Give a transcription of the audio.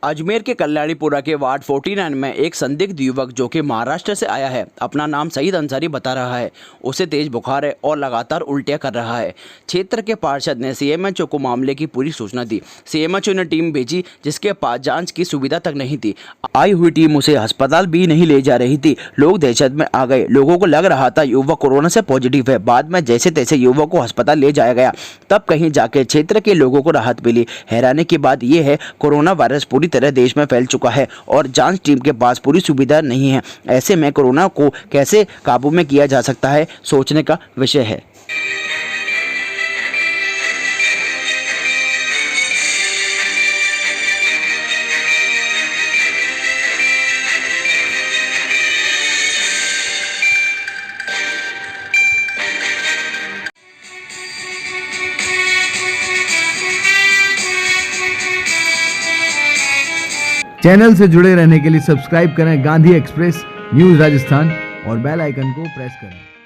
अजमेर के कल्याणीपुरा के वार्ड 49 में एक संदिग्ध युवक जो कि महाराष्ट्र से आया है, अपना नाम सईद अंसारी बता रहा है। उसे तेज बुखार है और लगातार उल्टियां कर रहा है। क्षेत्र के पार्षद ने सीएमएचओ को मामले की पूरी सूचना दी। सीएमएचओ ने टीम भेजी जिसके पास जांच की सुविधा तक नहीं थी। आई हुई टीम उसे अस्पताल भी नहीं ले जा रही थी। लोग दहशत में आ गए। लोगों को लग रहा था युवक कोरोना से पॉजिटिव है। बाद में जैसे तैसे युवक को अस्पताल ले जाया गया, तब कहीं जाके क्षेत्र के लोगों को राहत मिली। हैरानी की बात यह है, कोरोना वायरस पूरी तरह देश में फैल चुका है और जांच टीम के पास पूरी सुविधा नहीं है। ऐसे में कोरोना को कैसे काबू में किया जा सकता है, सोचने का विषय है। चैनल से जुड़े रहने के लिए सब्सक्राइब करें गांधी एक्सप्रेस न्यूज़ राजस्थान और बेल आइकन को प्रेस करें।